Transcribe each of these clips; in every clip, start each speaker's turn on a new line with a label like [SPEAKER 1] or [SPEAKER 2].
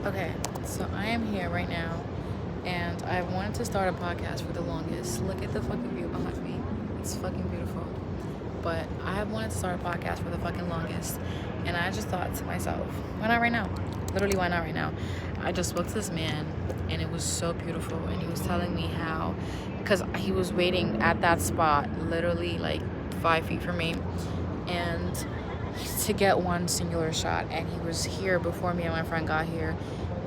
[SPEAKER 1] Okay, so I am here right now, and I wanted to start a podcast for the longest. Look at the fucking view behind me. It's fucking beautiful. But I have wanted to start a podcast for the fucking longest, and I just thought to myself, why not right now? Literally, why not right now? I just spoke to this man, and it was so beautiful, and he was telling me how, because he was waiting at that spot, literally like 5 feet from me, and to get one singular shot, and he was here before me and my friend got here,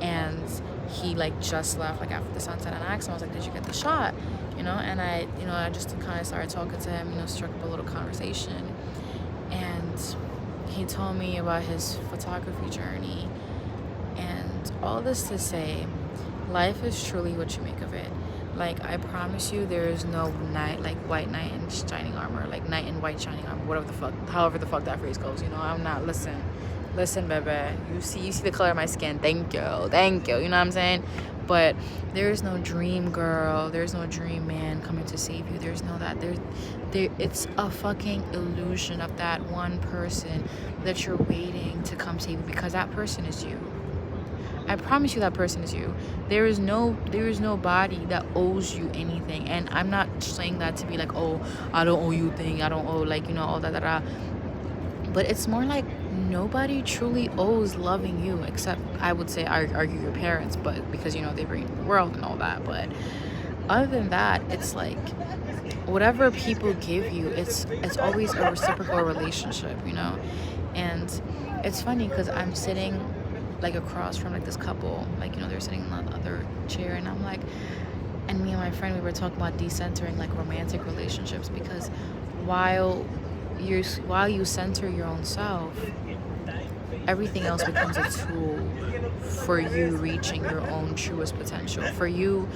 [SPEAKER 1] and he like just left like after the sunset. And I asked him, I was like, did you get the shot? And I just kind of started talking to him, struck up a little conversation, and he told me about his photography journey. And all this to say, life is truly what you make of it. Like, I promise you, there is no night, like white knight in shining armor, like knight in white shining armor, whatever the fuck, however the fuck that phrase goes. I'm not, listen, baby. You see the color of my skin. Thank you. You know what I'm saying? But there is no dream girl. There's no dream man coming to save you. There's no that. It's a fucking illusion of that one person that you're waiting to come save you, because that person is you. I promise you that person is you. There is nobody that owes you anything. And I'm not saying that to be like, oh, I don't owe you thing. I don't owe all that. But it's more like nobody truly owes loving you, except I would say argue your parents, but because they bring you in the world and all that. But other than that, it's like whatever people give you, it's always a reciprocal relationship, And it's funny because I'm sitting like across from like this couple, they're sitting in the other chair, and I'm like, and me and my friend, we were talking about decentering like romantic relationships, because while you center your own self, everything else becomes a tool for you reaching your own truest potential, for you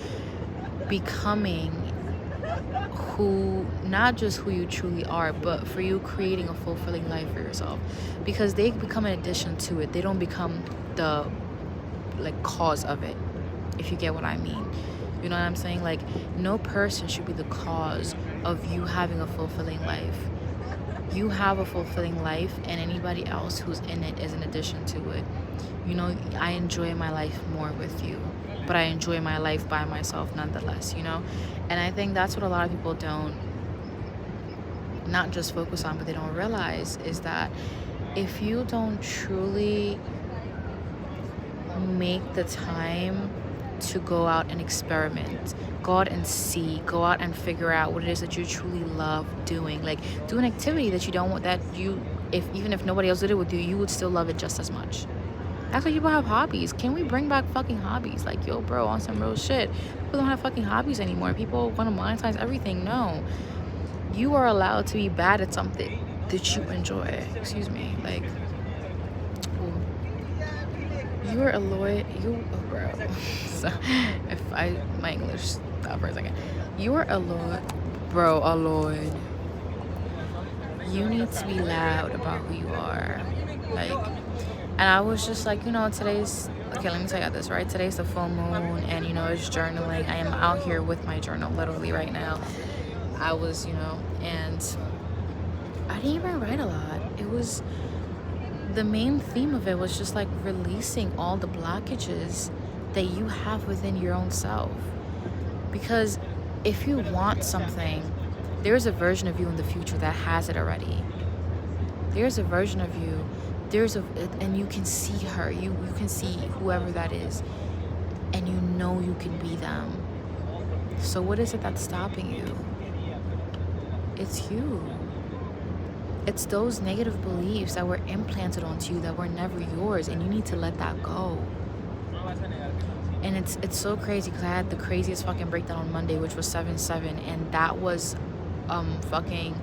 [SPEAKER 1] becoming not just who you truly are, but for you creating a fulfilling life for yourself. Because they become an addition to it. They don't become the cause of it, if you get what I mean. You know what I'm saying? Like, no person should be the cause of you having a fulfilling life. You have a fulfilling life, and anybody else who's in it is an addition to it. I enjoy my life more with you, but I enjoy my life by myself nonetheless, And I think that's what a lot of people don't not just focus on, but they don't realize, is that if you don't truly make the time to go out and experiment, go out and see, go out and figure out what it is that you truly love doing, like do an activity that you don't want, that even if nobody else did it with you, you would still love it just as much. That's why people have hobbies. Can we bring back fucking hobbies? Like, yo, bro, on some real shit. People don't have fucking hobbies anymore. People want to monetize everything. No. You are allowed to be bad at something that you enjoy. Excuse me. Like, you are bro. So, my English stop for a second. You are alloyed. You need to be loud about who you are. Like, and I was just like, today's, okay, let me tell you this, right? Today's the full moon, and, it's journaling. I am out here with my journal literally right now. I was, and I didn't even write a lot. It was, the main theme of it was just like releasing all the blockages that you have within your own self. Because if you want something, there's a version of you in the future that has it already. There's a version of you. And you can see her. You can see whoever that is, and you can be them. So what is it that's stopping you? It's you. It's those negative beliefs that were implanted onto you that were never yours, and you need to let that go. And it's so crazy, because I had the craziest fucking breakdown on Monday, which was 7/7, and that was fucking.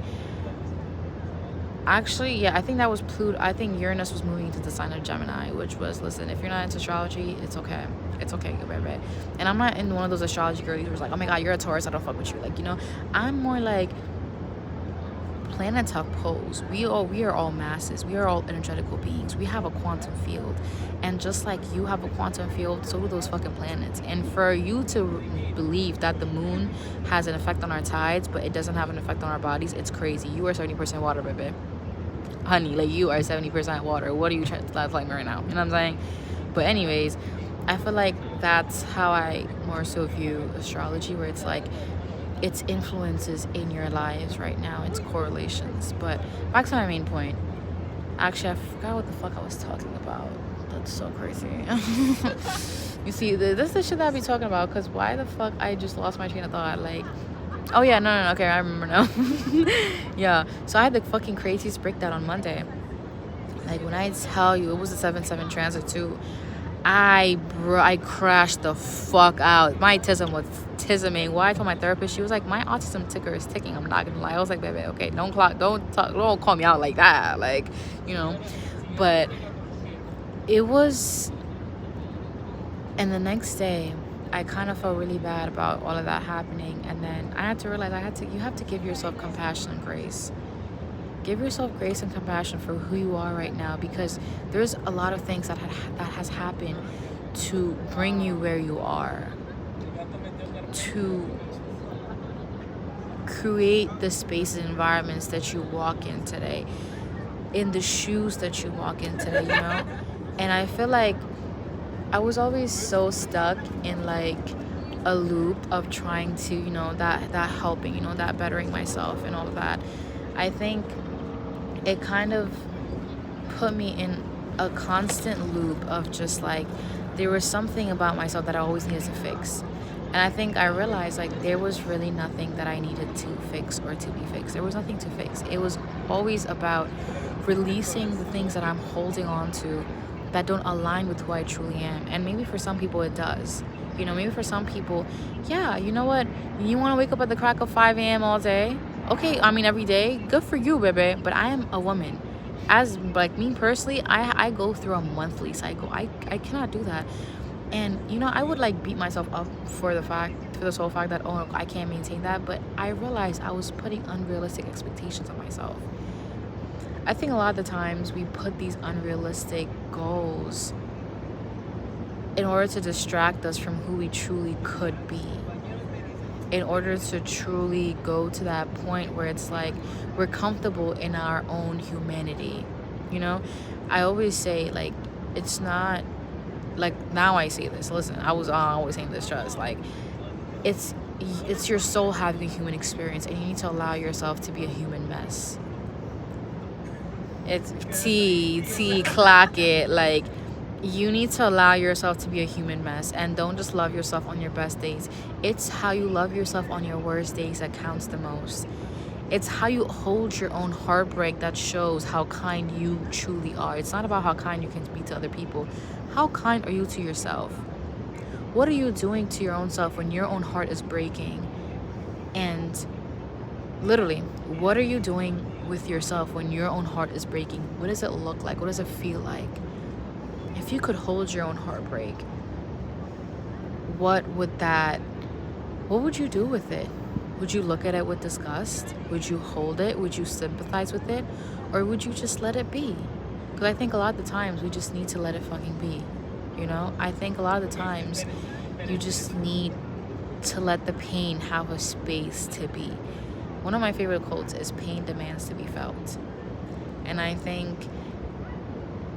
[SPEAKER 1] Actually, yeah, I think that was Pluto. I think Uranus was moving into the sign of Gemini, which was, listen, if you're not into astrology, it's okay. It's okay, baby. And I'm not in one of those astrology girlies who's like, oh my God, you're a Taurus, I don't fuck with you. Like, I'm more like planet talk pose. We are all masses. We are all energetical beings. We have a quantum field. And just like you have a quantum field, so do those fucking planets. And for you to believe that the moon has an effect on our tides, but it doesn't have an effect on our bodies, it's crazy. You are 70% water, baby. Honey, like, you are 70% water. What are you trying to flag me right now? You know what I'm saying? But anyways, I feel like that's how I more so view astrology, where it's like it's influences in your lives right now, it's correlations. But back to my main point. Actually, I forgot what the fuck I was talking about. That's so crazy. You see, this is the shit that I be talking about, because why the fuck I just lost my train of thought. Like, oh yeah, no, okay, I remember now. Yeah, so I had the fucking craziest breakdown on Monday. Like, when I tell you, it was a 7-7 transit too. I crashed the fuck out. My autism was tisming. Why? I told my therapist, she was like, my autism ticker is ticking. I'm not gonna lie. I was like, baby, okay, don't call me out like that. Like, you know. But it was, and the next day, I kind of felt really bad about all of that happening. And then I had to realize you have to give yourself compassion and grace. Give yourself grace and compassion for who you are right now, because there's a lot of things that has happened to bring you where you are, to create the spaces and environments that you walk in today, in the shoes that you walk in today, you know. And I feel like I was always so stuck in like a loop of trying to, you know, that helping, you know, that bettering myself and all of that. I think it kind of put me in a constant loop of just like, there was something about myself that I always needed to fix. And I think I realized like there was really nothing that I needed to fix or to be fixed. There was nothing to fix. It was always about releasing the things that I'm holding on to that don't align with who I truly am. And maybe for some people it does. You know, maybe for some people, yeah, you know what? You want to wake up at the crack of 5 a.m. all day? Okay, I mean, every day, good for you, baby. But I am a woman. As like me personally, I go through a monthly cycle. I cannot do that. And you know, I would like beat myself up for the sole fact that, oh, I can't maintain that. But I realized I was putting unrealistic expectations on myself. I think a lot of the times we put these unrealistic goals in order to distract us from who we truly could be, in order to truly go to that point where it's like we're comfortable in our own humanity. You know, I always say, like, it's not like, now I say this, listen, I was always saying this, trust, like, it's your soul having a human experience, and you need to allow yourself to be a human mess. It's clock it. Like, you need to allow yourself to be a human mess, and don't just love yourself on your best days. It's how you love yourself on your worst days that counts the most. It's how you hold your own heartbreak that shows how kind you truly are. It's not about how kind you can be to other people. How kind are you to yourself? What are you doing to your own self when your own heart is breaking? And literally, what are you doing with yourself when your own heart is breaking? What does it look like? What does it feel like? If you could hold your own heartbreak, what would you do with it? Would you look at it with disgust? Would you hold it? Would you sympathize with it? Or would you just let it be? Because I think a lot of the times we just need to let it fucking be. You know? I think a lot of the times you just need to let the pain have a space to be. One of my favorite quotes is, pain demands to be felt. And I think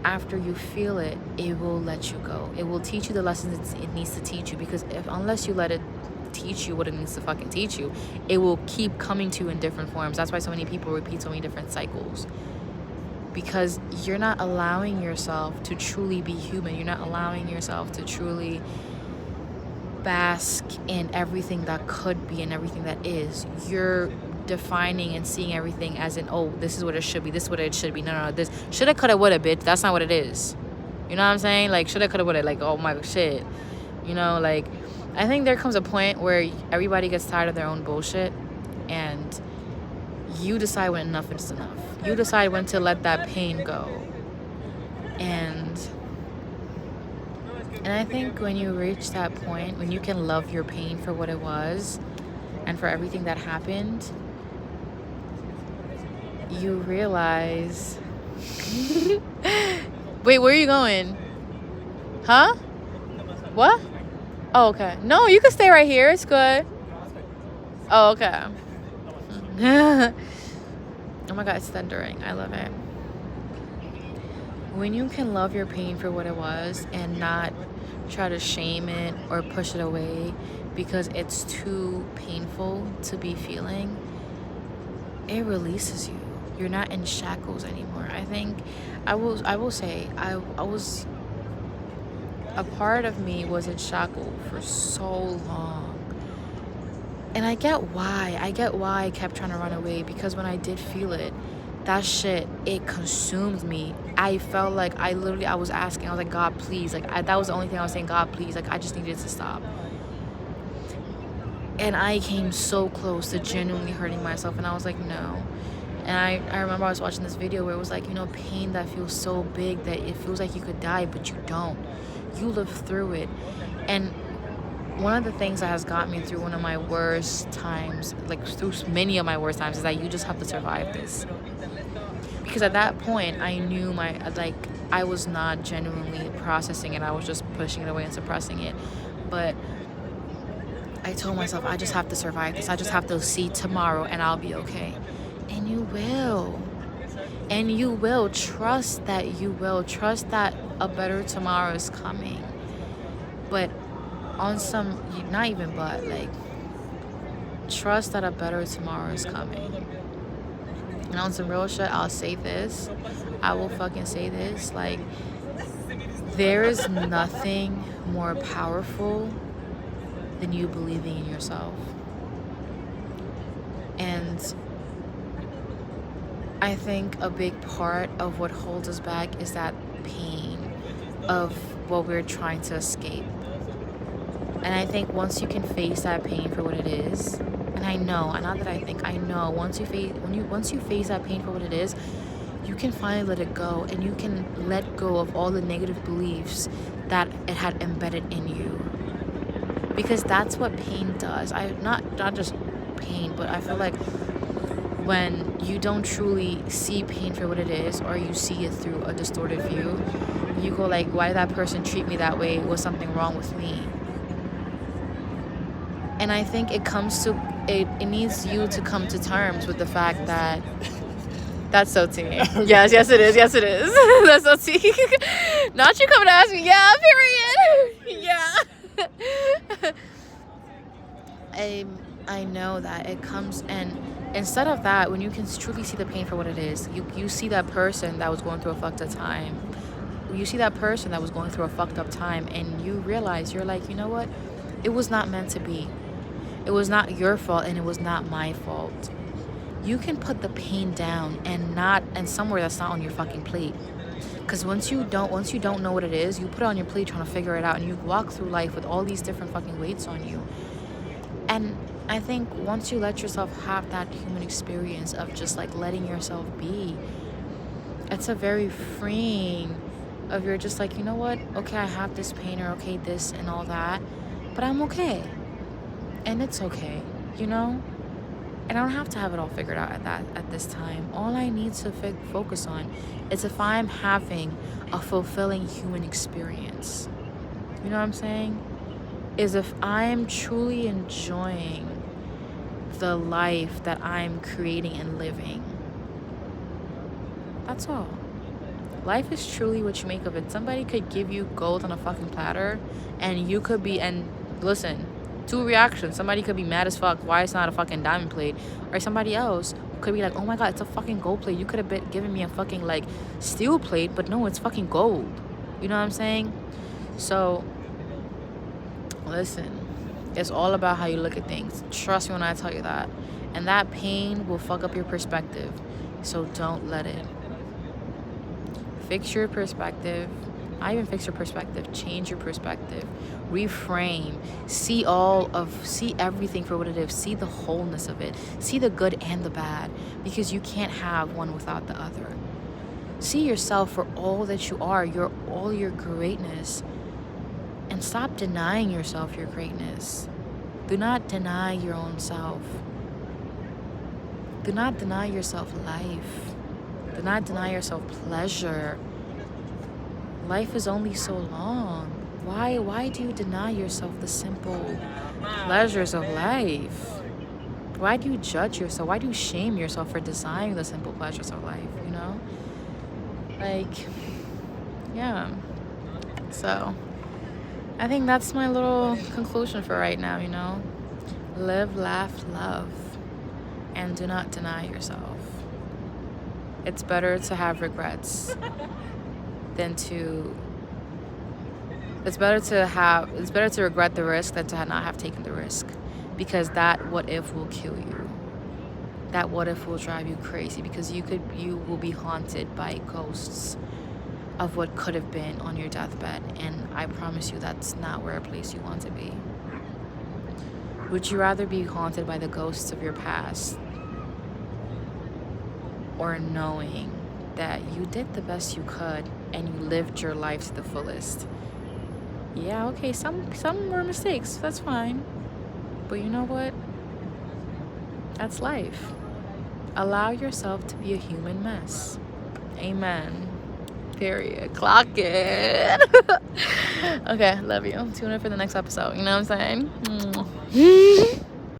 [SPEAKER 1] after you feel it, it will let you go. It will teach you the lessons it needs to teach you, because unless you let it teach you what it needs to fucking teach you, it will keep coming to you in different forms. That's why so many people repeat so many different cycles, because you're not allowing yourself to truly be human. You're not allowing yourself to truly bask in everything that could be and everything that is. You're defining and seeing everything as in, oh, this is what it should be, this is what it should be. No, this shoulda, coulda, woulda, bitch. That's not what it is. You know what I'm saying? Like, shoulda, coulda, woulda. Like, oh my shit. You know, like, I think there comes a point where everybody gets tired of their own bullshit, and you decide when enough is enough. You decide when to let that pain go. And I think when you reach that point, when you can love your pain for what it was and for everything that happened, you realize wait, where are you going? Huh? What? Oh, okay. No, you can stay right here. It's good. Oh, okay. Oh my god, it's thundering. I love it. When you can love your pain for what it was and not try to shame it or push it away because it's too painful to be feeling, it releases you. You're not in shackles anymore. I think I will say I was, a part of me was in shackle for so long. And I get why I kept trying to run away, because when I did feel it, that shit, it consumed me. I felt like I was asking, I was like, God, please. Like, that was the only thing I was saying, God, please. Like, I just needed to stop. And I came so close to genuinely hurting myself, and I was like, no. And I remember I was watching this video where it was like, pain that feels so big that it feels like you could die, but you don't. You live through it. And one of the things that has got me through one of my worst times, like through many of my worst times, is that you just have to survive this. Because at that point, I knew I was not genuinely processing it. I was just pushing it away and suppressing it. But I told myself, I just have to survive this. I just have to see tomorrow and I'll be okay. And you will. And you will. Trust that you will. Trust that a better tomorrow is coming. But on some, not even but, like, trust that a better tomorrow is coming. And on some real shit, I'll say this. I will fucking say this. Like, there is nothing more powerful than you believing in yourself. And I think a big part of what holds us back is that pain of what we're trying to escape. And I think once you can face that pain for what it is, and I know, not that I think, I know, once you face that pain for what it is, you can finally let it go, and you can let go of all the negative beliefs that it had embedded in you. Because that's what pain does. Not just pain, but I feel like when you don't truly see pain for what it is, or you see it through a distorted view, you go like, why did that person treat me that way? Was something wrong with me? And I think it needs you to come to terms with the fact that that's so tea. Yes, it is. That's so tea. Not you coming to ask me, yeah, period. Yeah. I know that it comes, and instead of that, when you can truly see the pain for what it is, you see that person that was going through a fucked up time. You see that person that was going through a fucked up time, and you realize, you're like, you know what? It was not meant to be. It was not your fault, and it was not my fault. You can put the pain down and somewhere that's not on your fucking plate. Because once you don't know what it is, you put it on your plate trying to figure it out, and you walk through life with all these different fucking weights on you. And I think once you let yourself have that human experience of just like letting yourself be, it's a very freeing of, you're just like, you know what? Okay, I have this pain, or okay, this and all that, but I'm okay. And it's okay, And I don't have to have it all figured out at this time. All I need to focus on is if I'm having a fulfilling human experience. You know what I'm saying? Is if I'm truly enjoying the life that I'm creating and living. That's all. Life is truly what you make of it. Somebody could give you gold on a fucking platter, and you could be, and listen, two reactions. Somebody could be mad as fuck, why it's not a fucking diamond plate? Or somebody else could be like, oh my god, it's a fucking gold plate. You could have been giving me a fucking like steel plate, but no, it's fucking gold. You know what I'm saying? So listen, it's all about how you look at things. Trust me when I tell you that. And that pain will fuck up your perspective. So don't let it. Fix your perspective. Not even fix your perspective. Change your perspective. Reframe. See everything for what it is. See the wholeness of it. See the good and the bad. Because you can't have one without the other. See yourself for all that you are. All your greatness. And stop denying yourself your greatness. Do not deny your own self. Do not deny yourself life. Do not deny yourself pleasure. Life is only so long. Why do you deny yourself the simple pleasures of life? Why do you judge yourself? Why do you shame yourself for desiring the simple pleasures of life, Like, yeah. So, I think that's my little conclusion for right now, Live, laugh, love, and do not deny yourself. It's better to have regrets than to... It's better to regret the risk than to not have taken the risk. Because that what if will kill you. That what if will drive you crazy, because you will be haunted by ghosts of what could have been on your deathbed, and I promise you that's not where a place you want to be. Would you rather be haunted by the ghosts of your past, or knowing that you did the best you could and you lived your life to the fullest? Yeah, okay, some were mistakes, that's fine, but you know what? That's life. Allow yourself to be a human mess. Amen. Period. Clock it. Okay, love you. Tune in for the next episode. You know what I'm saying?